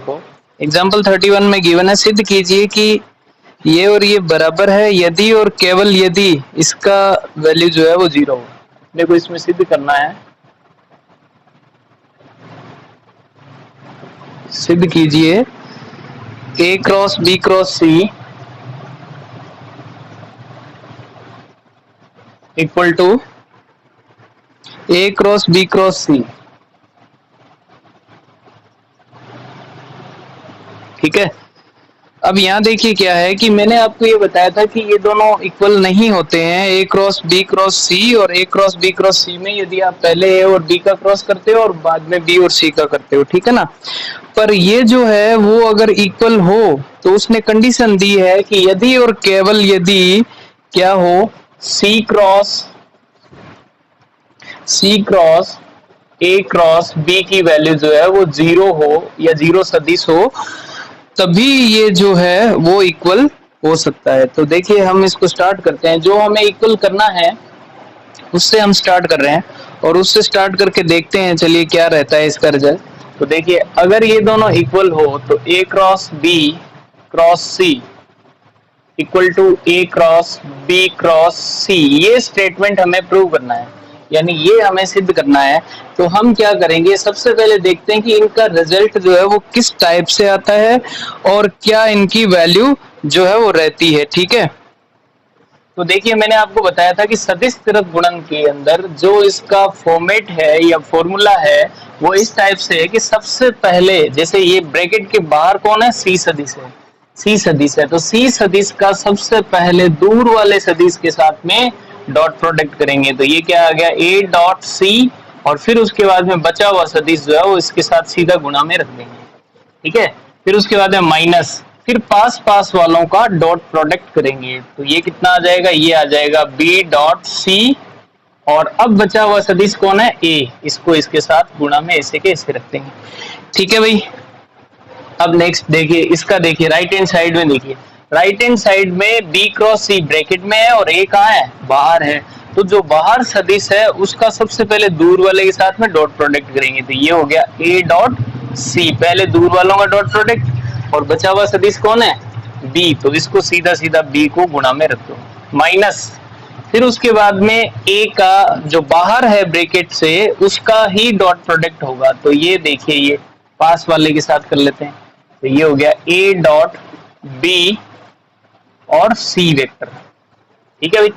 देखो एग्जाम्पल 31 में गिवन है, सिद्ध कीजिए कि ये और ये बराबर है यदि और केवल यदि इसका वैल्यू जो है वो 0 हो। अपने को इसमें सिद्ध करना है, सिद्ध कीजिए A cross B cross C equal to A cross B cross C। ठीक है, अब यहाँ देखिए क्या है कि मैंने आपको ये बताया था कि ये दोनों इक्वल नहीं होते हैं, A cross B cross C और A cross B cross C में यदि आप पहले A और B का क्रॉस करते हो और बाद में B और C का करते हो, ठीक है ना। पर ये जो है वो अगर इक्वल हो तो उसने कंडीशन दी है कि यदि और केवल यदि क्या हो, C cross A cross B की वैल्यू जो है वो 0 हो या 0 सदिश हो, तभी ये जो है वो इक्वल हो सकता है। तो देखिए हम इसको स्टार्ट करते हैं, जो हमें इक्वल करना है उससे हम स्टार्ट कर रहे हैं और उससे स्टार्ट करके देखते हैं चलिए क्या रहता है इसका रिजल्ट। तो देखिए अगर ये दोनों इक्वल हो तो A cross B cross C equal to A cross B cross C, ये स्टेटमेंट हमें प्रूव करना है, यानी ये हमें सिद्ध करना है। तो हम क्या करेंगे, सबसे पहले देखते हैं कि इनका रिजल्ट जो है वो किस टाइप से आता है और क्या इनकी वैल्यू जो है वो रहती है। ठीक है, तो देखिए मैंने आपको बताया था कि सदिश तीर्थ गुणन के अंदर जो इसका फॉर्मेट है या फॉर्मूला है वो इस टाइप से है कि सबसे पहले जैसे ये ब्रैकेट के बाहर कौन है, C सदिश है, C सदिश है, तो C सदिश का सबसे पहले दूर वाले सदिश के साथ में डॉट प्रोडक्ट करेंगे, तो ये क्या आ गया A डॉट C और फिर उसके बाद में बचा हुआ सदिश जो है वो इसके साथ सीधा गुणा में रख देंगे। ठीक है, फिर उसके बाद में माइनस, फिर पास पास वालों का डॉट प्रोडक्ट करेंगे, तो ये कितना आ जाएगा, ये आ जाएगा B डॉट C और अब बचा हुआ सदिश कौन है, A, इसको इसके साथ गुणा में ऐसे के ऐसे रख देंगे। ठीक है भाई, अब नेक्स्ट देखिए इसका, देखिए राइट हैंड साइड में, देखिए राइट हैंड साइड में B क्रॉस C ब्रैकेट में है और A कहाँ है, बाहर है, तो जो बाहर सदिश है उसका सबसे पहले दूर वाले के साथ में डॉट प्रोडक्ट करेंगे, तो ये हो गया A डॉट C, पहले दूर वालों का डॉट प्रोडक्ट और बचा हुआ सदिश कौन है, B, तो इसको सीधा सीधा B को गुणा में रख दो, माइनस, फिर उसके बाद में A का जो बाहर है ब्रैकेट से उसका ही डॉट प्रोडक्ट होगा, तो ये देखिए ये पास वाले के साथ कर लेते हैं, तो ये हो गया A डॉट B और C वेक्टर। ठीक है भाई,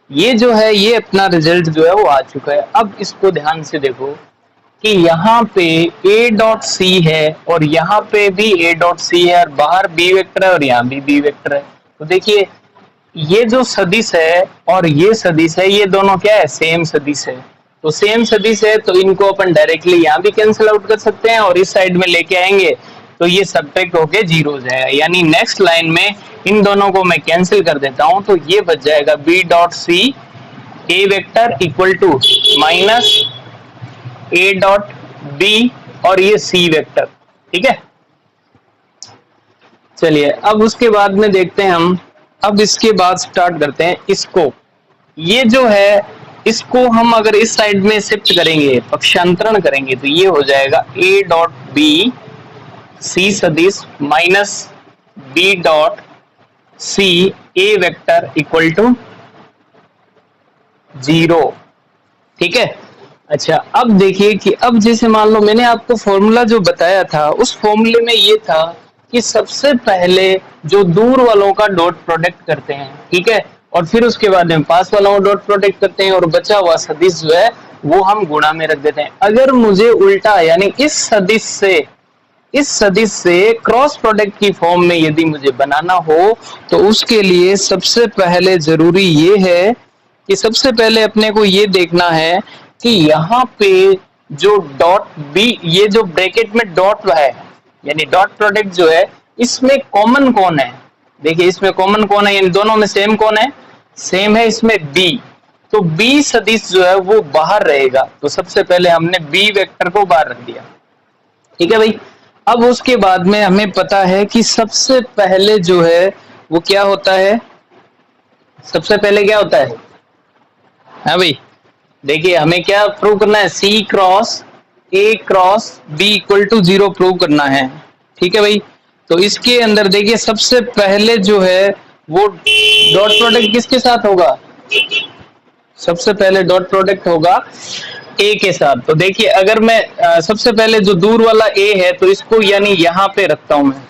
ये जो है ये अपना रिजल्ट जो है वो आ चुका है। अब इसको ध्यान से देखो कि यहाँ पे A डॉट C है और यहाँ पे भी A डॉट C है और बाहर B वेक्टर है और यहाँ भी B वेक्टर है, तो देखिए ये जो सदिश है और ये सदिश है ये दोनों क्या है, सेम सदिश है, तो सेम सदिश है तो इनको अपन डायरेक्टली यहाँ भी कैंसिल आउट कर सकते हैं और इस साइड में लेके आएंगे तो ये सब्ट्रैक्ट होके 0 हो जाएगा, यानी नेक्स्ट लाइन में इन दोनों को मैं कैंसिल कर देता हूं, तो ये बच जाएगा B dot C A vector equal to minus A dot B और ये C वेक्टर। ठीक है, चलिए अब उसके बाद में देखते हैं हम, अब इसके बाद स्टार्ट करते हैं इसको, ये जो है इसको हम अगर इस साइड में शिफ्ट करेंगे, पक्षांतरण करेंगे, तो ये हो जाएगा A डॉट B C सदिश minus B dot C A vector equal to 0। ठीक है, अच्छा अब देखिए कि अब जैसे मान लो मैंने आपको फॉर्मूला जो बताया था उस फॉर्मूले में ये था कि सबसे पहले जो दूर वालों का डॉट प्रोडक्ट करते हैं, ठीक है, और फिर उसके बाद में पास वालों का डॉट प्रोडक्ट करते हैं और बचा हुआ सदिश जो है वो हम गुणा में रख देते हैं। अगर मुझे उल्टा यानी इस सदिश से क्रॉस प्रोडक्ट की फॉर्म में यदि मुझे बनाना हो तो उसके लिए सबसे पहले जरूरी ये है कि सबसे पहले अपने को ये देखना है कि यहाँ पे जो डॉट बी, ये जो ब्रैकेट में डॉट है यानी डॉट प्रोडक्ट जो है इसमें कॉमन कौन है, देखिए इसमें कॉमन कौन है, इन दोनों में सेम कौन है, सेम है इसमें B, तो B सदिश जो है वो बाहर रहेगा, तो सबसे पहले हमने B वेक्टर को बाहर रख दिया। ठीक है भाई, अब उसके बाद में हमें पता है कि सबसे पहले जो है वो क्या होता है, सबसे पहले क्या होता है, हाँ भाई देखिए हमें क्या प्रूव करना है, C cross A cross B equal to 0 prove करना है। ठीक है भाई। तो इसके अंदर देखिए सबसे पहले जो है वो डॉट प्रोडक्ट किसके साथ होगा, सबसे पहले डॉट प्रोडक्ट होगा ए के साथ। तो देखिए अगर मैं सबसे पहले जो दूर वाला ए है तो इसको यानी यहां पे रखता हूं, मैं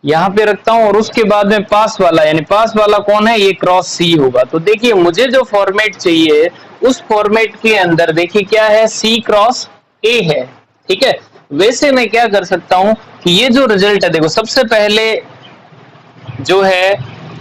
यहां पे रखता हूं, और उसके बाद में पास वाला यानी पास वाला कौन है, ये क्रॉस सी होगा। तो देखिए मुझे जो फॉर्मेट चाहिए उस फॉर्मेट के अंदर देखिए क्या है, सी क्रॉस ए है, ठीक है। वैसे मैं क्या कर सकता हूं कि ये जो रिजल्ट है देखो सबसे पहले जो है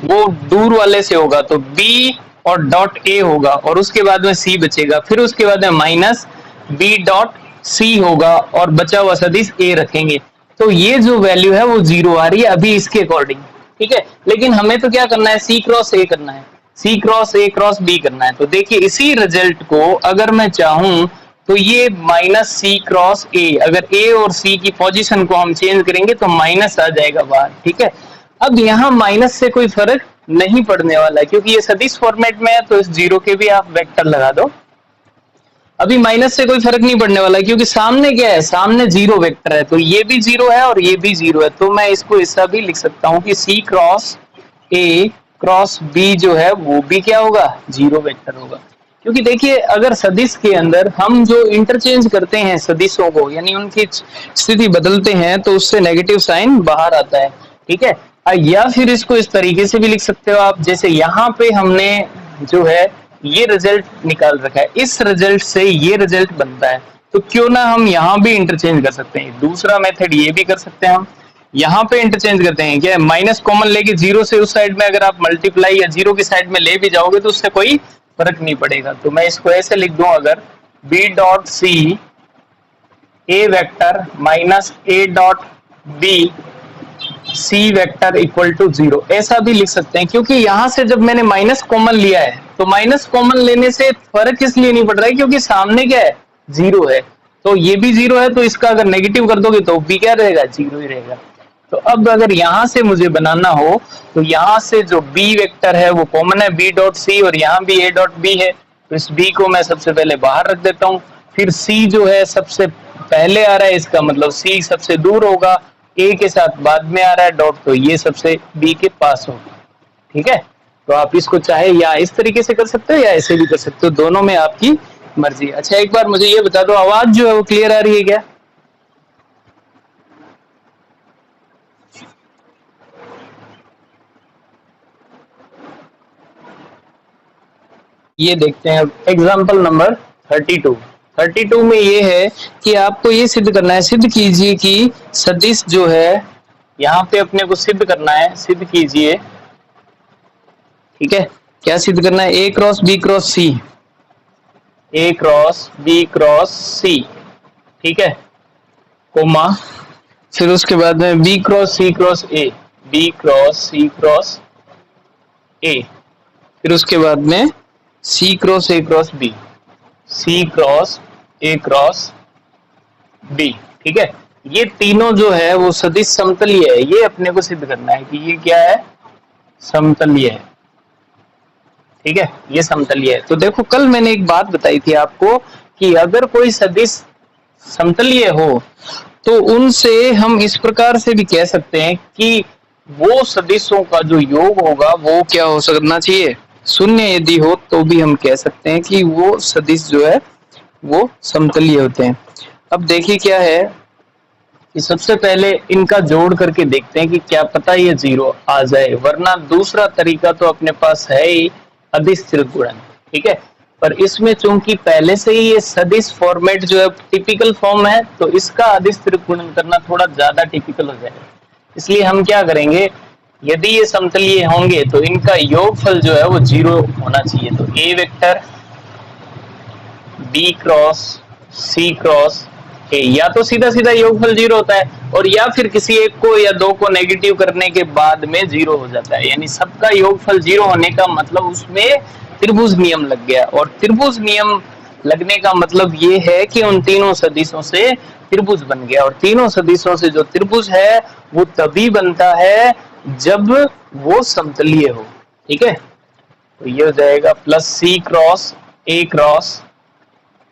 वो दूर वाले से होगा, तो बी और डॉट ए होगा, और उसके बाद में सी बचेगा, फिर उसके बाद में माइनस बी डॉट सी होगा, और बचा हुआ सदिश ए रखेंगे। तो ये जो वैल्यू है वो 0 आ रही है अभी इसके अकॉर्डिंग, ठीक है। लेकिन हमें तो क्या करना है, सी क्रॉस ए करना है, सी क्रॉस ए क्रॉस बी करना है। तो देखिए इसी रिजल्ट को अगर मैं चाहूं तो ये माइनस सी क्रॉस ए, अगर ए और सी की पोजीशन को हम चेंज करेंगे तो माइनस आ जाएगा बाहर, ठीक है। अब यहाँ माइनस से कोई फर्क नहीं पड़ने वाला है क्योंकि ये सदिश फॉर्मेट में है, तो इस जीरो के भी आप वेक्टर लगा दो, अभी माइनस से कोई फर्क नहीं पड़ने वाला है क्योंकि सामने क्या है, सामने जीरो वेक्टर है, तो ये भी जीरो है और ये भी जीरो है। तो मैं इसको ऐसा भी लिख सकता हूं कि सी क्रॉस ए क्रॉस बी जो है वो भी क्या होगा, जीरो वेक्टर होगा। क्योंकि देखिए अगर सदिश के अंदर हम जो इंटरचेंज करते हैं सदिशों को यानी उनकी स्थिति बदलते हैं तो उससे नेगेटिव साइन बाहर आता है, ठीक है। या फिर इसको इस तरीके से भी लिख सकते हो आप, जैसे यहाँ पे हमने जो है ये रिजल्ट निकाल रखा है, इस रिजल्ट से ये रिजल्ट बनता है, तो क्यों ना हम यहाँ भी इंटरचेंज कर सकते हैं। दूसरा मेथड ये भी कर सकते हैं, हम यहाँ पे इंटरचेंज करते हैं, क्या माइनस कॉमन लेके जीरो से उस साइड में अगर आप मल्टीप्लाई या जीरो की साइड में ले भी जाओगे तो उससे कोई फर्क नहीं पड़ेगा। तो मैं इसको ऐसे लिख दूं, अगर B dot C A vector minus A dot B C vector equal to 0, ऐसा भी लिख सकते हैं। क्योंकि यहां से जब मैंने माइनस कॉमन लिया है तो माइनस कॉमन लेने से फर्क इसलिए नहीं पड़ रहा है क्योंकि सामने क्या है, जीरो है, तो ये भी जीरो है, तो इसका अगर नेगेटिव कर दोगे तो भी क्या रहेगा, जीरो ही रहेगा। तो अब अगर यहां से मुझे बनाना हो तो यहां से जो बी वेक्टर है वो कॉमन है, बी डॉट सी, और यहाँ भी ए डॉट बी है, तो इस बी को मैं सबसे पहले बाहर रख देता हूँ। फिर सी जो है सबसे पहले आ रहा है, इसका मतलब सी सबसे दूर होगा, ए के साथ बाद में आ रहा है डॉट, तो ये सबसे बी के पास होगा, ठीक है। तो आप इसको चाहे या इस तरीके से कर सकते हो या ऐसे भी कर सकते हो, दोनों में आपकी मर्जी। अच्छा एक बार मुझे ये बता दो, आवाज जो है वो क्लियर आ रही है क्या? ये देखते हैं एग्जाम्पल नंबर 32 में ये है कि आपको ये सिद्ध करना है, सिद्ध कीजिए कि सदिश जो है यहाँ पे अपने को सिद्ध करना है, सिद्ध कीजिए, ठीक है। क्या सिद्ध करना है, A cross B cross C, A cross B cross C, ठीक है, कोमा, फिर उसके बाद में B cross C cross A, B cross C cross A, फिर उसके बाद में C cross A cross B, C cross A cross B, ठीक है। ये तीनों जो है वो सदिश समतलीय है, ये अपने को सिद्ध करना है कि ये क्या है, समतलीय है, ठीक है, ये समतलीय है। तो देखो कल मैंने एक बात बताई थी आपको कि अगर कोई सदिश समतलीय हो तो उनसे हम इस प्रकार से भी कह सकते हैं कि वो सदिशों का जो योग होगा वो क्या हो सकना चाहिए, शून्य यदि हो तो भी हम कह सकते हैं कि वो सदिश जो है वो समतलीय होते हैं। अब देखिए क्या है कि सबसे पहले इनका जोड़ करके देखते हैं कि क्या पता ये 0 आ जाए, वरना दूसरा तरीका तो अपने पास है ही, अदिश त्रिगुणन, ठीक है। पर इसमें चूंकि पहले से ही ये सदिश फॉर्मेट जो है टिपिकल फॉर्म है, तो इसका अदिश त्रिगुणन करना थोड़ा ज्यादा टिपिकल हो जाएगा। इसलिए हम क्या करेंगे, यदि ये समतलीय होंगे तो इनका योगफल जो है वो 0 होना चाहिए। तो A vector B cross C cross A, या तो सीधा सीधा योगफल 0 होता है, और या फिर किसी एक को या दो को नेगेटिव करने के बाद में 0 हो जाता है, यानी सबका योगफल 0 होने का मतलब उसमें त्रिभुज नियम लग गया। और त्रिभुज नियम लगने का मतलब ये है कि उन तीनों सदिशों से त्रिभुज बन गया, और तीनों सदिशों से जो त्रिभुज है वो तभी बनता है जब वो समतलीय हो, ठीक है। तो ये हो जाएगा plus C cross A cross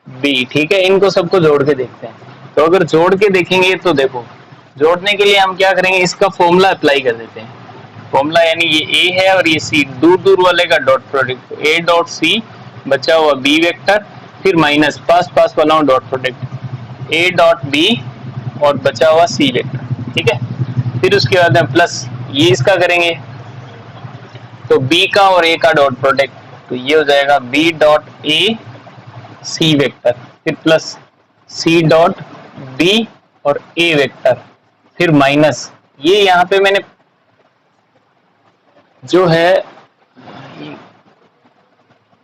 B, ठीक है। इनको सबको जोड़ के देखते हैं, तो अगर जोड़ के देखेंगे तो देखो, जोड़ने के लिए हम क्या करेंगे, इसका फॉर्मूला अप्लाई कर देते हैं। फॉर्मूला यानी ये ए है और ये सी, दूर दूर वाले का डॉट प्रोडक्ट, तो ए डॉट सी बचा हुआ बी वेक्टर, फिर माइनस पास पास वाला dot product A dot B और बचा हुआ सी वेक्टर, ठीक है। फिर उसके बाद में प्लस ये इसका करेंगे, तो बी का और ए का डॉट प्रोडक्ट, तो ये हो जाएगा B dot A C vector, फिर प्लस सी डॉट बी और ए वेक्टर, फिर माइनस ये यहाँ पे मैंने जो है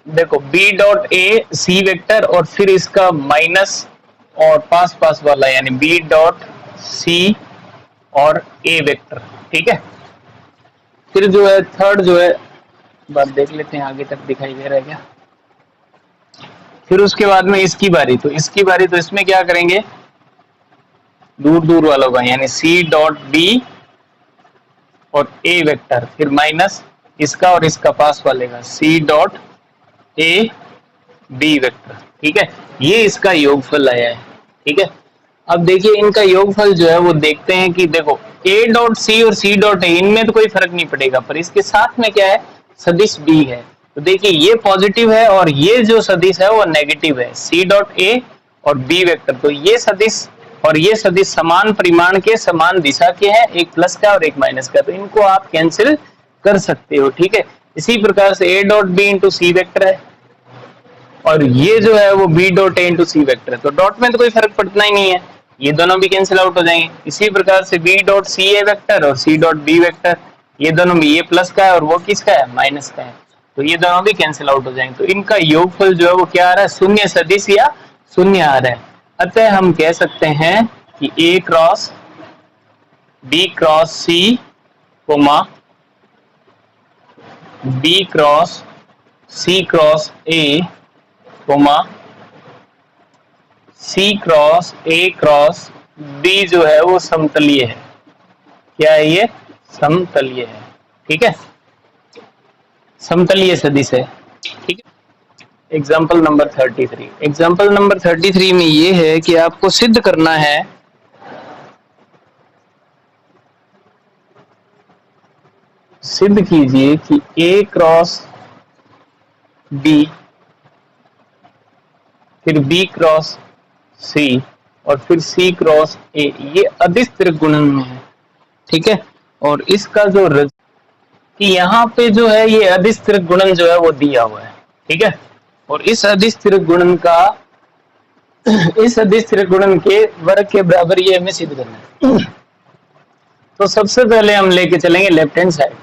देखो B dot A C vector और फिर इसका माइनस और पास पास वाला यानी बी डॉट सी और ए वेक्टर, ठीक है। फिर जो है थर्ड जो है बात देख लेते हैं, आगे तक दिखाई दे रहा है क्या। फिर उसके बाद में इसकी बारी, तो इसकी बारी तो इसमें क्या करेंगे, दूर दूर वालों का यानी सी डॉट बी और ए वेक्टर, फिर माइनस इसका और इसका पास वाले का C dot A B vector, ठीक है। ये इसका योगफल आया है, ठीक है। अब देखिए इनका योगफल जो है वो देखते हैं कि देखो ए डॉट सी और सी डॉट ए, इनमें तो कोई फर्क नहीं पड़ेगा, पर इसके साथ में क्या है, सदिश बी है। तो देखिए ये पॉजिटिव है और ये जो सदिश है वो नेगेटिव है, सी डॉट ए और बी वेक्टर। तो ये सदिश और ये सदिश समान परिमाण के, समान दिशा के हैं, एक प्लस का और एक माइनस का, तो इनको आप कैंसिल कर सकते हो, ठीक है। इसी प्रकार से A dot B into C vector है और ये जो है वो B dot A into C vector है, तो डॉट में तो कोई फर्क पड़ना ही नहीं है, ये दोनों भी कैंसिल आउट हो जाएंगे। इसी प्रकार से B dot C A vector और सी डॉट बी वेक्टर, ये दोनों भी, ये प्लस का है और वो किसका है, माइनस का है, तो ये दोनों भी कैंसिल आउट हो जाएंगे। तो इनका योगफल जो है वो क्या आ रहा है, शून्य सदिश या शून्य आ रहा है। अतः हम कह सकते हैं कि A cross B cross C comma B cross C cross A comma C cross A cross B जो है वो समतलीय है। क्या है ये, समतलीय है, ठीक है, समतलीय सदिश है, ठीक है। एग्जाम्पल नंबर 33, एग्जाम्पल नंबर 33 में ये है कि आपको सिद्ध करना है सिद्ध कीजिए कि ए क्रॉस बी फिर बी क्रॉस सी और फिर सी क्रॉस ए ये अदिश त्रिगुणन में है, ठीक है। और इसका जो कि यहाँ पे जो है ये अदिश त्रिगुणन जो है वो दिया हुआ है, ठीक है। और इस अदिश त्रिगुणन का इस अदिश त्रिगुणन के वर्ग के बराबर ये हमें सिद्ध करना है। तो सबसे पहले हम लेके चलेंगे लेफ्ट हैंड साइड,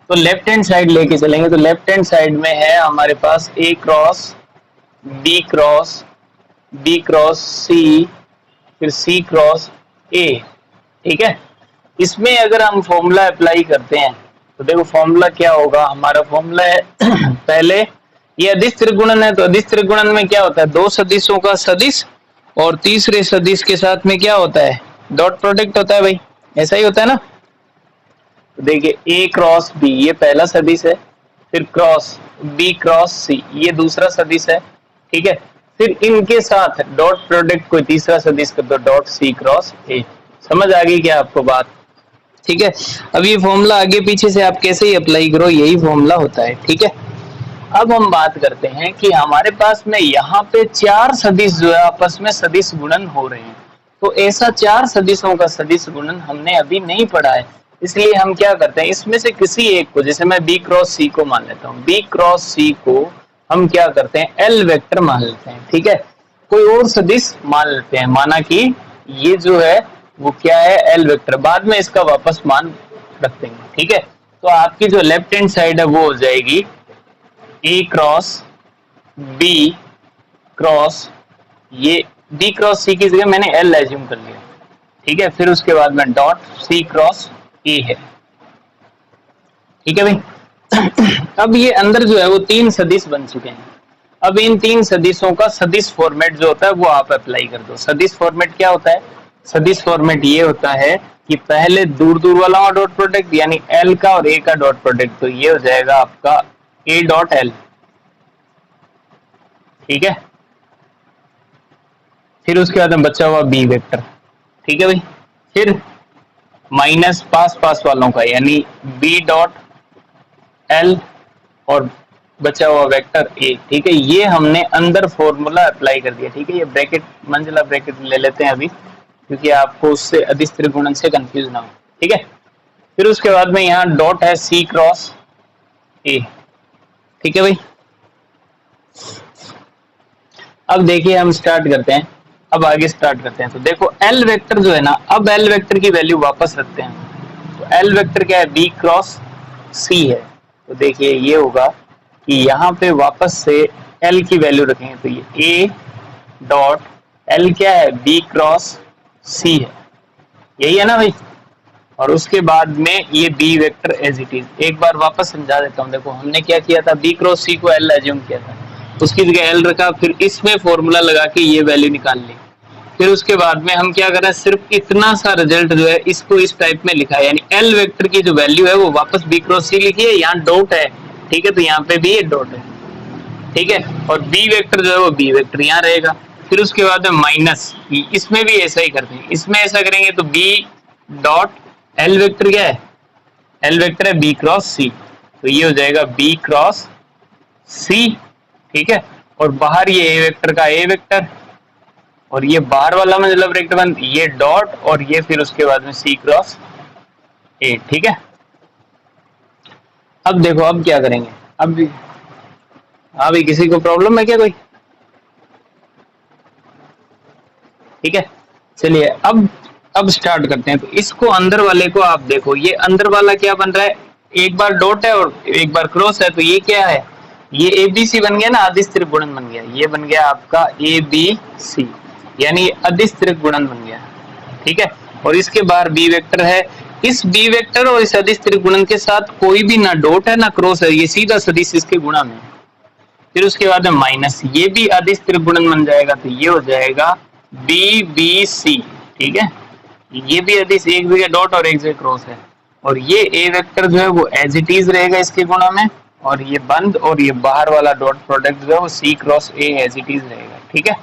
तो लेफ्ट हैंड साइड लेके चलेंगे, तो लेफ्ट हैंड साइड में है हमारे पास ए क्रॉस बी क्रॉस सी फिर सी क्रॉस ए, ठीक है। इसमें अगर हम फॉर्मूला अप्लाई करते हैं तो देखो फॉर्मूला क्या होगा, हमारा फॉर्मूला है पहले ये अदिश त्रिगुणन है, तो अदिश त्रिगुणन में क्या होता है, दो सदिशों का सदिश और तीसरे सदिश के साथ में क्या होता है, डॉट प्रोडक्ट होता है भाई, ऐसा ही होता है ना। तो देखिए ए क्रॉस बी ये पहला सदिश है, फिर क्रॉस बी क्रॉस सी ये दूसरा सदिश है, ठीक है। फिर इनके साथ डॉट प्रोडक्ट कोई तीसरा सदिश कर दो, डॉट सी क्रॉस ए। समझ आ गई क्या आपको बात, ठीक है। अब ये फॉर्मूला आगे पीछे से आप कैसे ही अप्लाई करो, यही फॉर्मूला होता है, ठीक है। अब हम बात करते हैं कि हमारे पास में यहाँ पे चार सदिश जो है आपस में सदिश गुणन हो रहे हैं, तो ऐसा चार सदिशों का सदिश गुणन हमने अभी नहीं पढ़ा है, इसलिए हम क्या करते हैं, इसमें से किसी एक को, जैसे मैं बी क्रॉस सी को मान लेता हूँ, बी क्रॉस सी को हम क्या करते हैं, एल वेक्टर मान लेते हैं, ठीक है। कोई और सदिश मान लेते हैं, माना कि ये जो है वो क्या है, एल वेक्टर, बाद में इसका वापस मान रख देंगे, ठीक है। तो आपकी जो लेफ्ट हैंड साइड है वो हो जाएगी ए क्रॉस बी क्रॉस, ये बी क्रॉस सी की जगह मैंने एल एज्यूम कर लिया, ठीक है। फिर उसके बाद में डॉट सी क्रॉस ए है, ठीक है भाई। अब ये अंदर जो है वो तीन सदिश बन चुके हैं। अब इन तीन सदिशों का सदिश फॉर्मेट जो होता है वो आप अप्लाई कर दो। सदिश फॉर्मेट क्या होता है, सदिश फॉर्मेट ये होता है कि पहले दूर दूर वाला डॉट प्रोडक्ट यानी एल का और ए का डॉट प्रोडक्ट, तो ये हो जाएगा आपका ए डॉट एल, ठीक है। फिर उसके बाद में बचा हुआ बी वेक्टर, ठीक है भाई। फिर माइनस पास पास वालों का यानी बी डॉट एल और बचा हुआ वेक्टर ए, ठीक है। ये हमने अंदर फॉर्मूला अप्लाई कर दिया, ठीक है। ये ब्रैकेट मंजिला ब्रैकेट ले लेते हैं अभी, क्योंकि आपको उससे अदिश त्रिगुणन से कंफ्यूज ना हो, ठीक है। फिर उसके बाद में यहाँ डॉट है सी क्रॉस ए, ठीक है भाई। अब देखिए हम स्टार्ट करते हैं, अब आगे स्टार्ट करते हैं। तो देखो एल वेक्टर जो है ना, अब एल वेक्टर की वैल्यू वापस रखते हैं। तो एल वेक्टर क्या है, बी क्रॉस सी है। तो देखिए ये होगा कि यहाँ पे वापस से एल की वैल्यू रखेंगे, तो ये ए डॉट एल क्या है, बी क्रॉस सी है, यही है ना भाई। और उसके बाद में ये B vector as it is, एक बार वापस समझा देता हूँ। देखो हमने क्या किया था, बी क्रॉस सी को एल एज्यूम किया था, उसकी जगह एल रखा, फिर इसमें फॉर्मूला लगा के ये वैल्यू निकाल ली। फिर उसके बाद में हम क्या कर रहे हैं, सिर्फ इतना सा रिजल्ट जो है इसको इस टाइप में लिखा है, यानी एल वेक्टर की जो वैल्यू है वो वापस बी क्रॉस सी लिखी है, यहाँ डॉट है, ठीक है। तो यहाँ पे भी ये डॉट है, ठीक है। और बी वेक्टर जो है वो बी वेक्टर यहाँ रहेगा। फिर उसके बाद में माइनस, इसमें भी ऐसा ही करते हैं, इसमें ऐसा करेंगे तो बी डॉट एल वेक्टर क्या है, एल वेक्टर है बी क्रॉस सी, तो ये हो जाएगा बी क्रॉस सी, ठीक है। और बाहर ये ए वेक्टर का ए वेक्टर, और ये बाहर वाला मतलब ब्रैकेट बंद, ये डॉट, और ये फिर उसके बाद में सी क्रॉस ए, ठीक है। अब देखो अब क्या करेंगे, अब भी हाँ भाई किसी को प्रॉब्लम है क्या कोई, ठीक है। चलिए अब स्टार्ट करते हैं। तो इसको अंदर वाले को आप देखो, ये अंदर वाला क्या बन रहा है, एक बार डॉट है और एक बार क्रॉस है, तो ये क्या है, ये ए बी सी बन गया ना, अदिश त्रिगुणन बन गया। ये बन गया आपका ए बी सी, यानी अदिश त्रिगुणन बन गया, ठीक है। और इसके बाहर बी वेक्टर है, इस बी वेक्टर और इस अदिश त्रिगुणन के साथ कोई भी ना डॉट है ना क्रॉस है, ये सीधा सदिश इसके गुणा में। फिर उसके बाद में माइनस, ये भी अदिश त्रिगुणन बन जाएगा, तो ये हो जाएगा बी बी सी, ठीक है। ये भी अदिश, एक जगह डॉट और एक जगह क्रॉस है, और ये ए वेक्टर जो है वो एज इट इज रहेगा इसके गुणा में, और ये बंद, और ये बाहर वाला डॉट प्रोडक्ट जो है वो C cross A as it is रहेगा, ठीक है।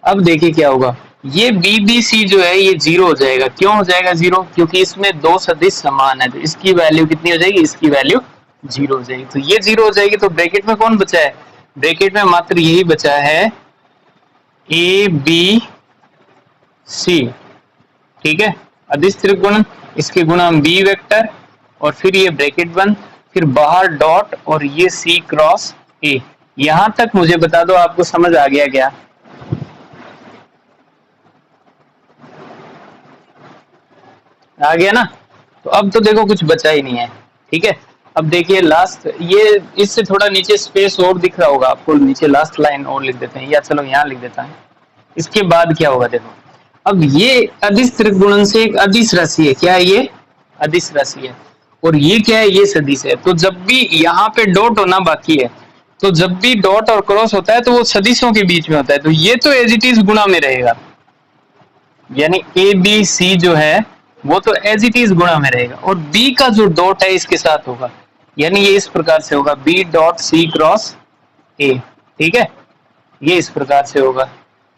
अब देखिए क्या होगा, ये बी बी सी जो है ये जीरो हो जाएगा। क्यों हो जाएगा जीरो, क्योंकि इसमें दो सदिश समान है, तो इसकी वैल्यू कितनी हो जाएगी, इसकी वैल्यू जीरो हो जाएगी। तो ये जीरो हो जाएगी, तो ब्रैकेट में कौन बचा है, ब्रैकेट में मात्र यही बचा है ए बी सी, ठीक है। अदिश त्रिगुणन, इसके गुणा बी वेक्टर, और फिर ये ब्रैकेट बंद, फिर बाहर डॉट, और ये सी क्रॉस ए। यहां तक मुझे बता दो आपको समझ आ गया क्या, आ गया ना। तो अब तो देखो कुछ बचा ही नहीं है, ठीक है। अब देखिए लास्ट, ये इससे थोड़ा नीचे स्पेस और दिख रहा होगा आपको, नीचे लास्ट लाइन और लिख देते हैं, या चलो यहाँ लिख देता है। इसके बाद क्या होगा देखो, अब ये अदिश त्रिगुणन से एक अदिश राशि है, क्या है ये, अदिश राशि है, और ये क्या है, ये सदिश है। तो जब भी यहाँ पे डॉट होना बाकी है, तो जब भी डॉट और क्रॉस होता है तो वो सदिशों के बीच में होता है, तो ये तो एज इट इज गुणा में रहेगा, यानी ए बी सी जो है वो तो एज इट इज गुणा में रहेगा, और बी का जो डॉट है इसके साथ होगा, यानी ये इस प्रकार से होगा B dot C cross A, ठीक है। ये इस प्रकार से होगा,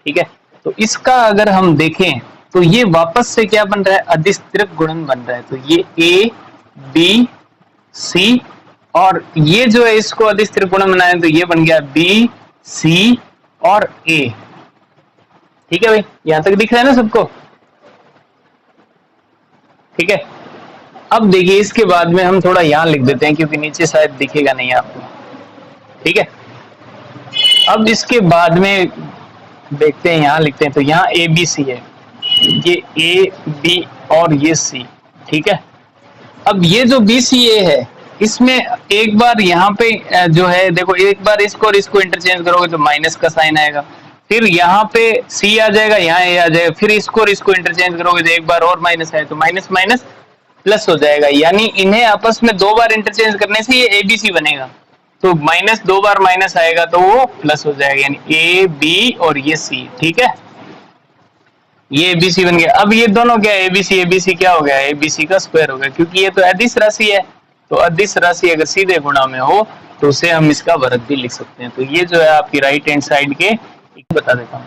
ठीक है। तो इसका अगर हम देखें तो ये वापस से क्या बन रहा है, अदिश त्रिगुणन बन रहा है। तो ये ए बी सी, और ये जो है इसको अदिश त्रिगुणन बनाए तो ये बन गया बी सी और ए, ठीक है भाई। यहां तक दिख रहा है ना सबको, ठीक है। अब देखिए इसके बाद में हम थोड़ा यहाँ लिख देते हैं, क्योंकि नीचे शायद दिखेगा नहीं आपको, ठीक है। अब इसके बाद में देखते हैं, यहाँ लिखते हैं, तो यहाँ ए बी सी है, ये ए बी और ये सी, ठीक है। अब ये जो बी सी ए है, इसमें एक बार यहाँ पे जो है देखो, एक बार इसको और इसको इंटरचेंज करोगे तो माइनस का साइन आएगा, फिर यहाँ पे सी आ जाएगा, यहाँ ए आ जाएगा, फिर इसको और इसको इंटरचेंज करोगे तो एक बार और माइनस आए तो माइनस माइनस प्लस हो जाएगा, यानी इन्हें आपस में दो बार इंटरचेंज करने से ये एबीसी बनेगा। तो माइनस दो बार माइनस आएगा तो वो प्लस हो जाएगा, यानी ए बी और ये सी, ठीक है। ये एबीसी बन गया। अब ये दोनों क्या है, एबीसी क्या हो गया, एबीसी का स्क्वायर हो गया, क्योंकि ये तो अदिश राशि है। तो अदिश राशि अगर सीधे गुणा में हो तो उसे हम इसका वर्ग भी लिख सकते हैं। तो ये जो है आपकी राइट हैंड साइड के, बता देता हूँ,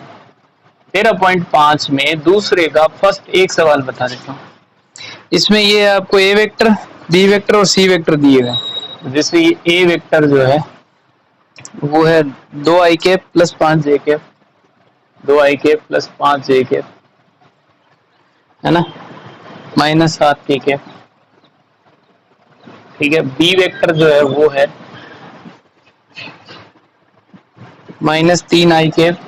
13.5 में दूसरे का फर्स्ट एक सवाल बता देता हूँ। इसमें ये आपको ए वेक्टर, बी वेक्टर और सी वेक्टर दिए गए। जैसे ये ए वेक्टर जो है वो है 2i cap plus 5j cap, 2i cap plus 5j cap, है ना, माइनस 7k कैप। ठीक है, बी वेक्टर जो है वो है minus 3i cap,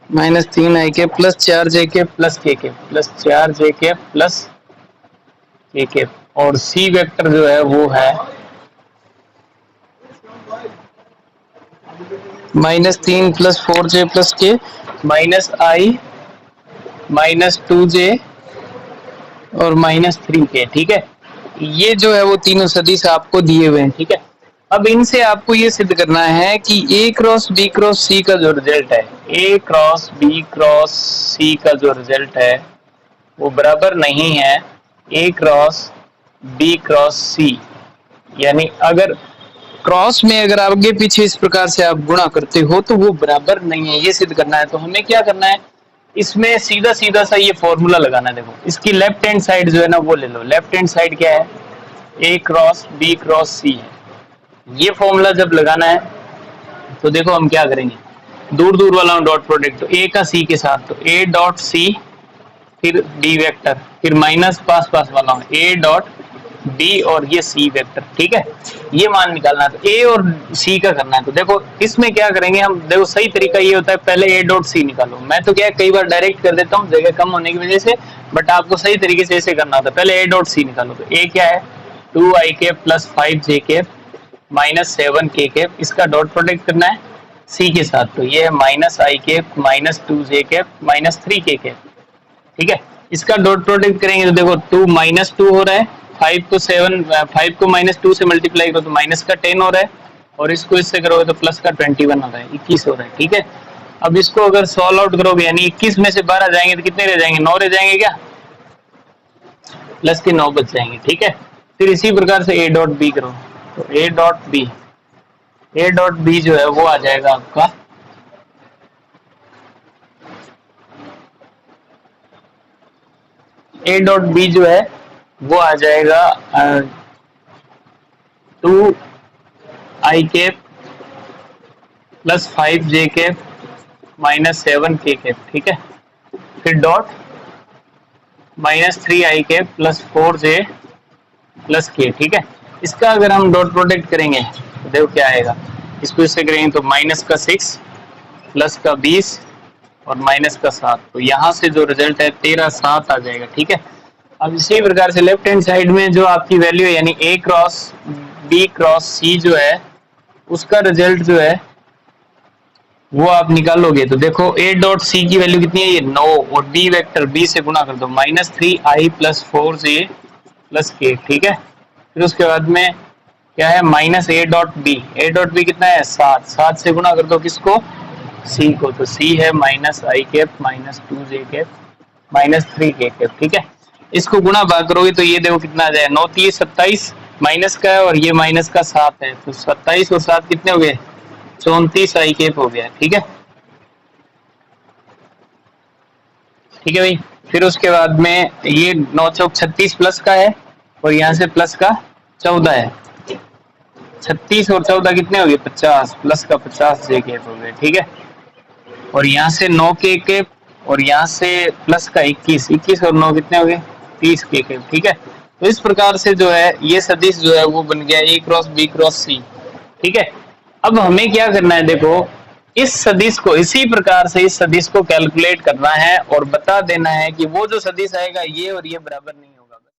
minus 3i cap plus 4j cap plus k cap, plus 4j cap plus k cap. और C vector जो है वो है minus 3 plus 4j plus k minus i minus 2j और माइनस 3k। ठीक है, ये जो है वो तीनों सदिश आपको दिए हुए हैं। ठीक है, अब इनसे आपको ये सिद्ध करना है कि a cross b cross c का जो रिजल्ट है, a cross b cross c का जो रिजल्ट है वो बराबर नहीं है a cross b cross c। यानी अगर क्रॉस में अगर आगे पीछे इस प्रकार से आप गुणा करते हो तो वो बराबर नहीं है, ये सिद्ध करना है। तो हमें क्या करना है, इसमें सीधा सीधा सा ये फॉर्मूला लगाना है। देखो इसकी लेफ्ट हैंड साइड जो है ना वो ले लो। लेफ्ट हैंड साइड क्या है, a cross b cross c है। ये फॉर्मूला जब लगाना है तो देखो हम क्या करेंगे, दूर दूर वाला डॉट प्रोडक्ट, तो a का c के साथ, तो a डॉट c फिर b वेक्टर, फिर माइनस पास पास वाला a डॉट b और ये c वेक्टर। ठीक है, ये मान निकालना है। तो a और c का करना है। तो देखो इसमें क्या करेंगे हम, देखो सही तरीका ये होता है पहले a डॉट c निकालो। मैं तो क्या कई बार डायरेक्ट कर देता हूँ जगह कम होने की वजह से, बट आपको सही तरीके से ऐसे करना होता है। पहले a डॉट c निकालो। तो a क्या है 2i cap plus 5j cap minus 7k cap, इसका डॉट प्रोडक्ट करना है c के साथ। तो ये है minus i cap minus 2j cap minus 3k cap. ठीक है, इसका डॉट प्रोडक्ट करेंगे तो देखो 2 माइनस 2 हो रहा है, 5 को माइनस 2 से मल्टीप्लाई करो तो माइनस का 10 हो रहा है, और इसको इससे करोगे तो प्लस का 21 हो रहा है, 21 हो रहा है। ठीक है, अब इसको अगर सॉल्व आउट करोगे यानी 21 में से 12 जाएंगे तो कितने रह जाएंगे, 9 रह जाएंगे क्या, प्लस के 9 बच जाएंगे। ठीक है, फिर इसी प्रकार से a डॉट b करो। तो a डॉट b जो है वो आ जाएगा आपका a डॉट b जो है वो आ जाएगा 2i cap plus 5j cap minus 7k cap. ठीक है, फिर dot minus 3i cap plus 4j plus k। ठीक है, इसका अगर हम डॉट प्रोडक्ट करेंगे तो देखो क्या आएगा, इसको इससे करेंगे तो माइनस का 6 प्लस का 20 और माइनस का 7, तो यहाँ से जो रिजल्ट है 13/7 आ जाएगा। ठीक है, अब इसी प्रकार से लेफ्ट हैंड साइड में जो आपकी वैल्यू है यानी a cross b cross c जो है उसका रिजल्ट जो है वो आप निकालोगे। तो देखो a डॉट c की वैल्यू कितनी है, ये 9, और b वेक्टर b से गुणा कर दो minus 3i plus 4j plus k। ठीक है, फिर उसके बाद में क्या है माइनस a डॉट b कितना है 7 से गुणा कर दो किसको, c को। तो c है minus i cap minus 2j cap minus 3k cap. ठीक है, इसको गुणा भाग करोगे तो ये देखो कितना आ जाएगा, 9 3 27 माइनस का है और ये माइनस का 7 है, तो 27 और 7 कितने हो गए 34i कैप हो गया। ठीक है, ठीक है भाई, फिर उसके बाद में ये 9 चौक 36 प्लस का है और यहाँ से प्लस का 14 है, 36 और 14 कितने हो गए 50, प्लस का 50 जे कैप हो गए। ठीक है, और यहाँ से 9 के कैप और यहाँ से प्लस का 21 और 9 कितने हो गए 30 के कैप। ठीक है, तो इस प्रकार से जो है ये सदिश जो है वो बन गया a cross b cross c। ठीक है, अब हमें क्या करना है, देखो इस सदिश को इसी प्रकार से इस सदिश को कैलकुलेट करना है और बता देना है कि वो जो सदिश आएगा ये और ये बराबर नहीं है।